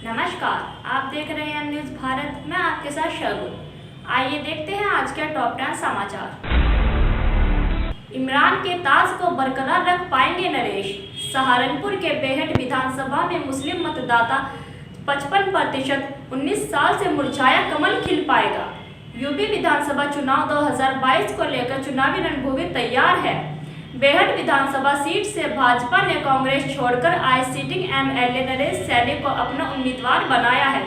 नमस्कार, आप देख रहे हैं न्यूज भारत। मैं आपके साथ शगुन। आइए देखते हैं आज के टॉप 10 समाचार। इमरान के ताज को बरकरार रख पाएंगे नरेश। सहारनपुर के बेहट विधानसभा में मुस्लिम मतदाता 55%। 19 साल से मुरझाया कमल खिल पाएगा। यूपी विधानसभा चुनाव 2022 को लेकर चुनावी रणभूमि तैयार है। बेहट विधानसभा सीट से भाजपा ने कांग्रेस छोड़कर आए सिटिंग एमएलए नरेश सैनी को अपना उम्मीदवार बनाया है।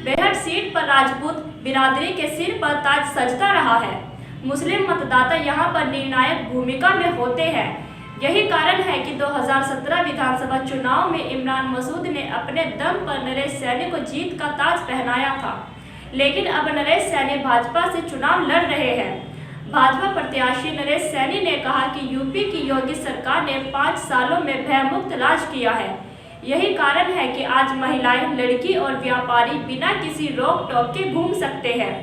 बेहट सीट पर राजपूत बिरादरी के सिर पर ताज सजता रहा है। मुस्लिम मतदाता यहां पर निर्णायक भूमिका में होते हैं। यही कारण है कि 2017 विधानसभा चुनाव में इमरान मसूद ने अपने दम पर नरेश सैनी को जीत का ताज पहनाया था, लेकिन अब नरेश सैनी भाजपा से चुनाव लड़ रहे हैं। भाजपा प्रत्याशी नरेश सैनी ने कहा कि यूपी की योगी सरकार ने 5 सालों में भयमुक्त राज किया है। यही कारण है कि आज महिलाएं, लड़की और व्यापारी बिना किसी रोक टोक के घूम सकते हैं।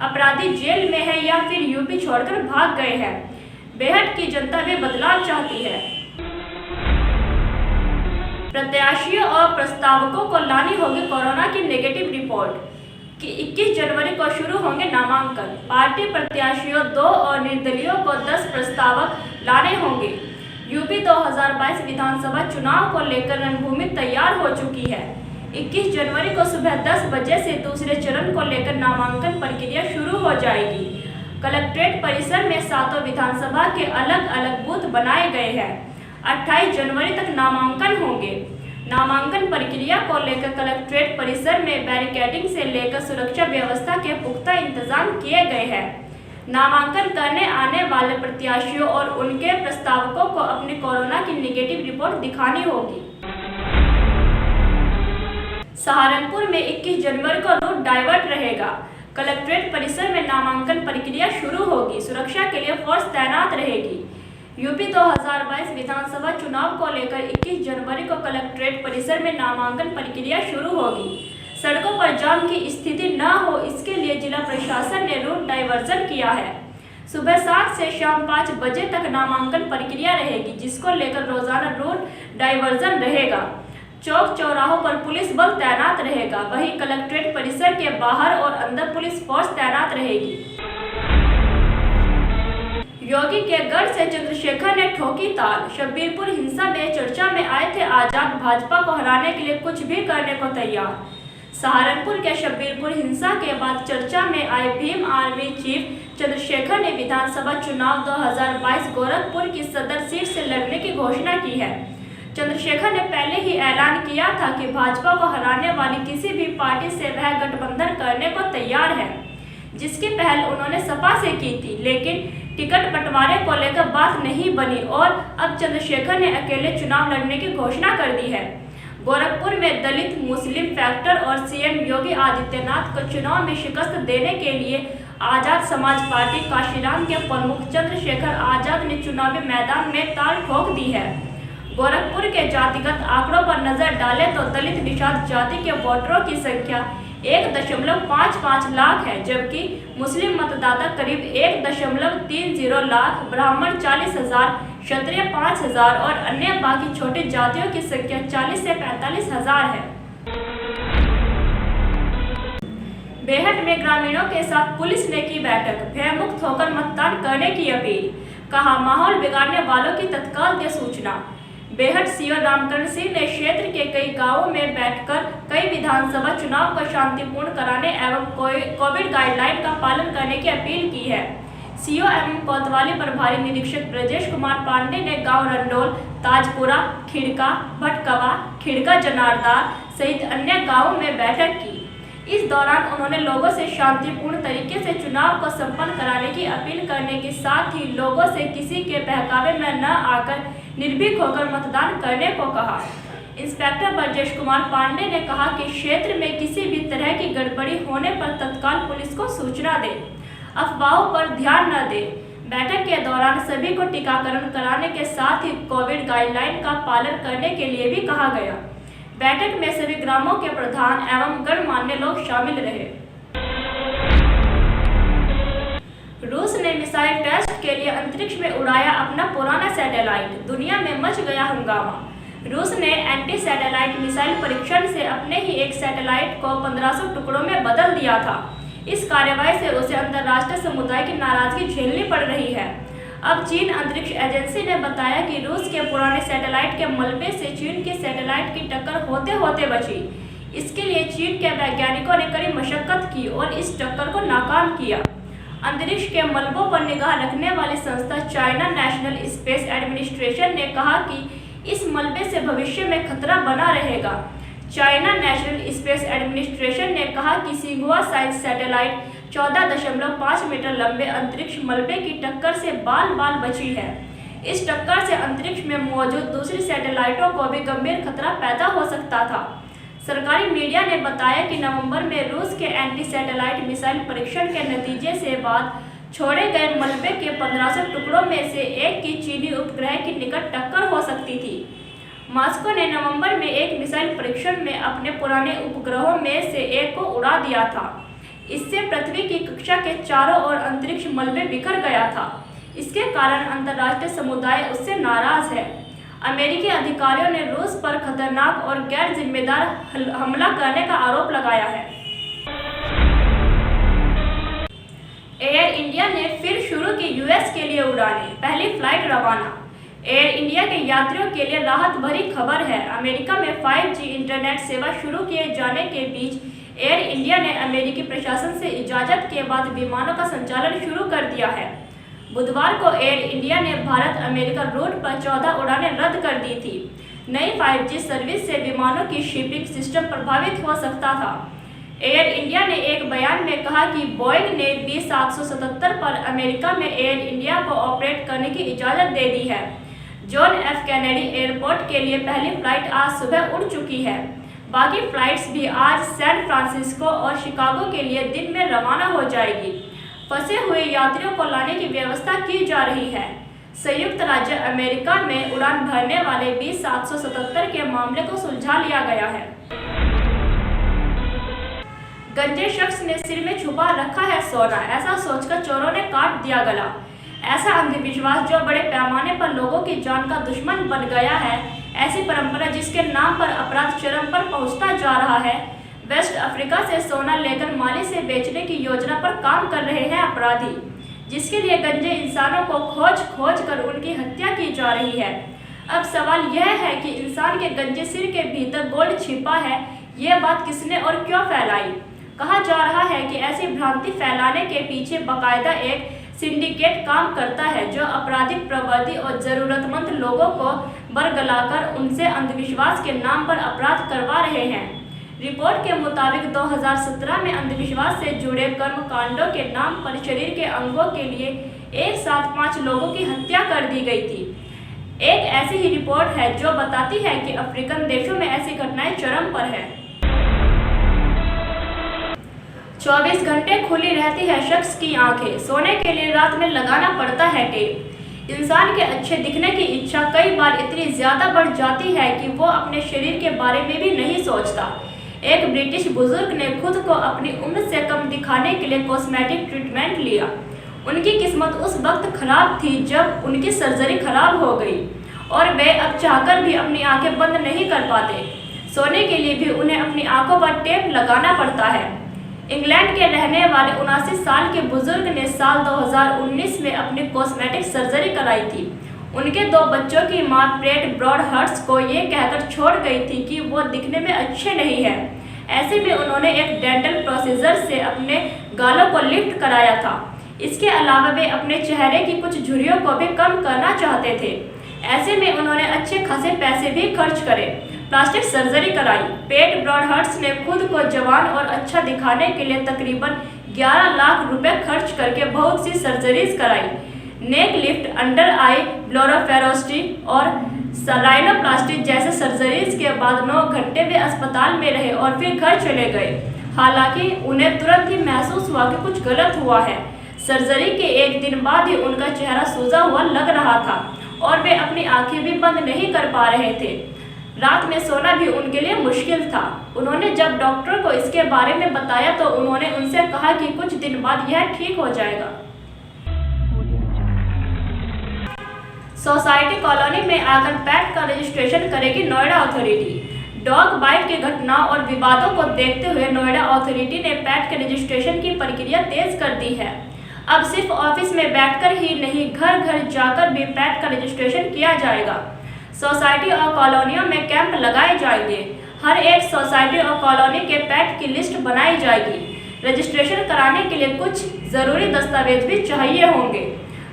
अपराधी जेल में है या फिर यूपी छोड़कर भाग गए हैं। बेहट की जनता में बदलाव चाहती है। प्रत्याशियों और प्रस्तावकों को लानी होगी कोरोना की नेगेटिव रिपोर्ट। कि 21 जनवरी को शुरू होंगे नामांकन। पार्टी प्रत्याशियों 2 और निर्दलीयों को 10 प्रस्तावक लाने होंगे। यूपी 2022 विधानसभा चुनाव को लेकर रणभूमि तैयार हो चुकी है। 21 जनवरी को सुबह 10 बजे से दूसरे चरण को लेकर नामांकन प्रक्रिया शुरू हो जाएगी। कलेक्ट्रेट परिसर में 7 विधानसभा के अलग अलग बूथ बनाए गए हैं। 28 जनवरी तक नामांकन होंगे। नामांकन प्रक्रिया को लेकर कलेक्ट्रेट परिसर में बैरिकेडिंग से लेकर सुरक्षा व्यवस्था के पुख्ता इंतजाम किए गए हैं। नामांकन करने आने वाले प्रत्याशियों और उनके प्रस्तावकों को अपनी कोरोना की नेगेटिव रिपोर्ट दिखानी होगी। सहारनपुर में 21 जनवरी को रूट डाइवर्ट रहेगा। कलेक्ट्रेट परिसर में नामांकन प्रक्रिया शुरू होगी। सुरक्षा के लिए फोर्स तैनात रहेगी। यूपी 2022 विधानसभा चुनाव को लेकर 21 जनवरी को कलेक्ट्रेट परिसर में नामांकन प्रक्रिया शुरू होगी। सड़कों पर जाम की स्थिति न हो, इसके लिए जिला प्रशासन ने रूट डाइवर्जन किया है। सुबह 7 से शाम 5 बजे तक नामांकन प्रक्रिया रहेगी, जिसको लेकर रोजाना रूट डाइवर्जन रहेगा। चौक चौराहों पर पुलिस बल तैनात रहेगा। वहीं कलेक्ट्रेट परिसर के बाहर और अंदर पुलिस फोर्स तैनात रहेगी। योगी के गढ़ से चंद्रशेखर ने ठोकी ताल। शब्बीरपुर हिंसा में चर्चा में आए थे आजाद, भाजपा को हराने के लिए कुछ भी करने को तैयार। सहारनपुर के शब्बीरपुर हिंसा के बाद चर्चा में आए भीम आर्मी चीफ चंद्रशेखर ने विधानसभा चुनाव 2022 गोरखपुर की सदर सीट से लड़ने की घोषणा की है। चंद्रशेखर ने पहले ही ऐलान किया था कि भाजपा को हराने वाली किसी भी पार्टी से वह गठबंधन करने को तैयार है, जिसकी पहल उन्होंने सपा से की थी, लेकिन टिकट बंटवारे को लेकर बात नहीं बनी और अब चंद्रशेखर ने अकेले चुनाव लड़ने की घोषणा कर दी है। गोरखपुर में दलित मुस्लिम फैक्टर और सीएम योगी आदित्यनाथ को चुनाव में शिकस्त देने के लिए आजाद समाज पार्टी काशीराम के प्रमुख चंद्रशेखर आजाद ने चुनावी मैदान में ताल ठोक दी है। गोरखपुर के जातिगत आंकड़ों पर नजर डालें तो दलित निषाद जाति के वोटरों की संख्या 1.55 लाख है, जबकि मुस्लिम मतदाता करीब 1.30 लाख, ब्राह्मण 40,000, क्षत्रिय 5,000 और अन्य बाकी छोटी जातियों की संख्या 40 से 45,000 है। बेहट में ग्रामीणों के साथ पुलिस ने की बैठक। भयमुक्त होकर मतदान करने की अपील। कहा, माहौल बिगाड़ने वालों की तत्काल दे सूचना। बेहट सीओ रामकरण सिंह ने क्षेत्र के कई गांवों में बैठकर कई विधानसभा चुनाव को शांतिपूर्ण कराने एवं कोविड गाइडलाइन का पालन करने की अपील की है। सीओ एवं कोतवाली प्रभारी निरीक्षक ब्रजेश कुमार पांडे ने गांव रंडोल, ताजपुरा, खिड़का, भटकवा, खिड़का जनारदार सहित अन्य गांवों में बैठक की। इस दौरान उन्होंने लोगों से शांतिपूर्ण तरीके से चुनाव को संपन्न कराने की अपील करने के साथ ही लोगों से किसी के बहकावे में न आकर निर्भीक होकर मतदान करने को कहा। इंस्पेक्टर ब्रजेश कुमार पांडे ने कहा कि क्षेत्र में किसी भी तरह की गड़बड़ी होने पर तत्काल पुलिस को सूचना दे, अफवाहों पर ध्यान न दे। बैठक के दौरान सभी को टीकाकरण कराने के साथ ही कोविड गाइडलाइन का पालन करने के लिए भी कहा गया। बैठक में सभी ग्रामों के प्रधान एवं गणमान्य लोग शामिल रहे। रूस ने मिसाइल टेस्ट के लिए अंतरिक्ष में उड़ाया अपना पुराना सैटेलाइट। दुनिया में मच गया हंगामा। रूस ने एंटी सैटेलाइट मिसाइल परीक्षण से अपने ही एक सैटेलाइट को 1500 टुकड़ों में बदल दिया था। इस कार्रवाई से उसे अंतर्राष्ट्रीय समुदाय की नाराजगी झेलनी पड़ रही है। अब चीन अंतरिक्ष एजेंसी ने बताया कि रूस के पुराने सैटेलाइट के मलबे से चीन के सैटेलाइट की टक्कर होते होते बची। इसके लिए चीन के वैज्ञानिकों ने कड़ी मशक्कत की और इस टक्कर को नाकाम किया। अंतरिक्ष के मलबों पर निगाह रखने वाली संस्था चाइना नेशनल स्पेस एडमिनिस्ट्रेशन ने कहा कि इस मलबे से भविष्य में खतरा बना रहेगा। चाइना नेशनल स्पेस एडमिनिस्ट्रेशन ने कहा कि सिंहुआ साइंस सैटेलाइट 14.5 मीटर लंबे अंतरिक्ष मलबे की टक्कर से बाल बची है। इस टक्कर से अंतरिक्ष में मौजूद दूसरी सैटेलाइटों को भी गंभीर खतरा पैदा हो सकता था। सरकारी मीडिया ने बताया कि नवंबर में रूस के एंटी सैटेलाइट मिसाइल परीक्षण के नतीजे से बाद छोड़े गए मलबे के 1500 टुकड़ों में से एक की चीनी उपग्रह की निकट टक्कर हो सकती थी। मॉस्को ने नवंबर में एक मिसाइल परीक्षण में अपने पुराने उपग्रहों में से एक को उड़ा दिया था। इससे पृथ्वी की कक्षा के चारों ओर अंतरिक्ष मलबे बिखर गया था। इसके कारण अंतर्राष्ट्रीय समुदाय उससे नाराज है। अमेरिकी अधिकारियों ने रूस पर खतरनाक और गैर जिम्मेदार हमला करने का आरोप लगाया है। एयर इंडिया ने फिर शुरू की यूएस के लिए उड़ानें, पहली फ्लाइट रवाना। एयर इंडिया के यात्रियों के लिए राहत भरी खबर है। अमेरिका में 5G इंटरनेट सेवा शुरू किए जाने के बीच एयर इंडिया ने अमेरिकी प्रशासन से इजाजत के बाद विमानों का संचालन शुरू कर दिया है। बुधवार को एयर इंडिया ने भारत अमेरिका रूट पर 14 उड़ानें रद्द कर दी थी। नई 5G सर्विस से विमानों की शिपिंग सिस्टम प्रभावित हो सकता था। एयर इंडिया ने एक बयान में कहा कि बोइंग ने B777 पर अमेरिका में एयर इंडिया को ऑपरेट करने की इजाज़त दे दी है। जॉन एफ कैनेडी एयरपोर्ट के लिए पहली फ्लाइट आज सुबह उड़ चुकी है। बाकी फ्लाइट्स भी आज सैन फ्रांसिस्को और शिकागो के लिए दिन में रवाना हो जाएगी। फंसे हुए यात्रियों को लाने की व्यवस्था की जा रही है। संयुक्त राज्य अमेरिका में उड़ान भरने वाले B777 के मामले को सुलझा लिया गया है। गंजे शख्स ने सिर में छुपा रखा है सोना, ऐसा सोचकर चोरों ने काट दिया गला। ऐसा अंधविश्वास जो बड़े पैमाने पर लोगों की जान का दुश्मन बन गया है, ऐसी परंपरा जिसके नाम पर अपराध चरम पर पहुंचता जा रहा है। वेस्ट अफ्रीका से सोना लेकर माली से बेचने की योजना पर काम कर रहे हैं अपराधी, जिसके लिए गंजे इंसानों को खोज कर उनकी हत्या की जा रही है। अब सवाल यह है कि इंसान के गंजे सिर के भीतर गोल्ड छिपा है, ये बात किसने और क्यों फैलाई। कहा जा रहा है कि ऐसी भ्रांति फैलाने के पीछे बाकायदा एक सिंडिकेट काम करता है, जो आपराधिक प्रवृत्ति और जरूरतमंद लोगों को बरगलाकर उनसे अंधविश्वास के नाम पर अपराध करवा रहे हैं। रिपोर्ट के मुताबिक 2017 में अंधविश्वास से जुड़े कर्मकांडों के नाम पर शरीर के अंगों के लिए एक साथ 5 लोगों की हत्या कर दी गई थी। एक ऐसी ही रिपोर्ट है जो बताती है कि अफ्रीकन देशों में ऐसी घटनाएं चरम पर है। 24 घंटे खुली रहती है शख्स की आंखें, सोने के लिए रात में लगाना पड़ता है टेप। इंसान के अच्छे दिखने की इच्छा कई बार इतनी ज्यादा बढ़ जाती है कि वो अपने शरीर के बारे में भी नहीं सोचता। एक ब्रिटिश बुजुर्ग ने खुद को अपनी उम्र से कम दिखाने के लिए कॉस्मेटिक ट्रीटमेंट लिया। उनकी किस्मत उस वक्त खराब थी जब उनकी सर्जरी खराब हो गई और वे अब चाहकर भी अपनी आंखें बंद नहीं कर पाते। सोने के लिए भी उन्हें अपनी आंखों पर टेप लगाना पड़ता है। इंग्लैंड के रहने वाले 79 साल के बुजुर्ग ने साल 2019 में अपनी कॉस्मेटिक सर्जरी कराई थी। उनके 2 बच्चों की मां प्रेट ब्रॉडहर्स्ट को ये कहकर छोड़ गई थी कि वो दिखने में अच्छे नहीं हैं। ऐसे में उन्होंने एक डेंटल प्रोसीजर से अपने गालों को लिफ्ट कराया था। इसके अलावा वे अपने चेहरे की कुछ झुर्रियों को भी कम करना चाहते थे। ऐसे में उन्होंने अच्छे खासे पैसे भी खर्च करे, प्लास्टिक सर्जरी कराई। पेट ब्रॉडहर्स्ट ने खुद को जवान और अच्छा दिखाने के लिए तकरीबन 11 लाख रुपए खर्च करके बहुत सी सर्जरीज कराई। नेक लिफ्ट, अंडर आई ब्लोरोफेरोस्टी और राइनोप्लास्टी जैसे सर्जरीज के बाद 9 घंटे वे अस्पताल में रहे और फिर घर चले गए। हालांकि उन्हें तुरंत ही महसूस हुआ कि कुछ गलत हुआ है। सर्जरी के 1 दिन बाद ही उनका चेहरा सूजा हुआ लग रहा था और वे अपनी आंखें भी बंद नहीं कर पा रहे थे। रात में सोना भी उनके लिए मुश्किल था। उन्होंने जब डॉक्टर को इसके बारे में बताया तो उन्होंने उनसे कहा कि कुछ दिन बाद यह ठीक हो जाएगा। सोसाइटी कॉलोनी में आकर पेट का रजिस्ट्रेशन करेगी नोएडा अथॉरिटी। डॉग बाइट की घटनाओं और विवादों को देखते हुए नोएडा अथॉरिटी ने पेट के रजिस्ट्रेशन की प्रक्रिया तेज कर दी है। अब सिर्फ ऑफिस में बैठकर ही नहीं, घर घर जाकर भी पेट का रजिस्ट्रेशन किया जाएगा। सोसाइटी और कॉलोनियों में कैंप लगाए जाएंगे। हर एक सोसाइटी और कॉलोनी के पेट की लिस्ट बनाई जाएगी। रजिस्ट्रेशन कराने के लिए कुछ जरूरी दस्तावेज भी चाहिए होंगे।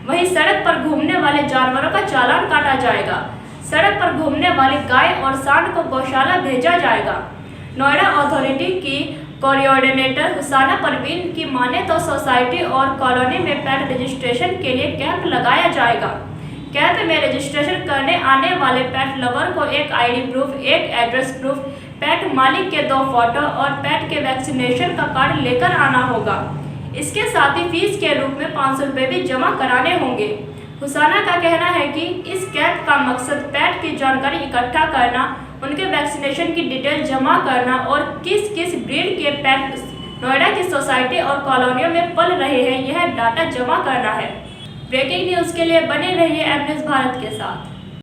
वहीं सड़क पर घूमने वाले जानवरों का चालान काटा जाएगा। सड़क पर घूमने वाली गाय और सांड को गौशाला भेजा जाएगा। नोएडा अथॉरिटी की कोऑर्डिनेटर हुसैना परवीन की माने तो सोसाइटी और कॉलोनी में पेट रजिस्ट्रेशन के लिए कैंप लगाया जाएगा। कैंप में रजिस्ट्रेशन करने आने वाले पेट लवर को एक आईडी प्रूफ, एक एड्रेस प्रूफ, पेट मालिक के 2 फोटो और पेट के वैक्सीनेशन का कार्ड लेकर आना होगा। इसके साथ ही फीस के रूप में 500 रुपये भी जमा कराने होंगे। हुसैना का कहना है कि इस कैंप का मकसद पेट की जानकारी इकट्ठा करना, उनके वैक्सीनेशन की डिटेल जमा करना और किस किस ब्रीड के पेट नोएडा की सोसाइटी और कॉलोनियों में पल रहे हैं, यह डाटा जमा करना है। ब्रेकिंग न्यूज़ के लिए बने रहिए एम न्यूज़ भारत के साथ।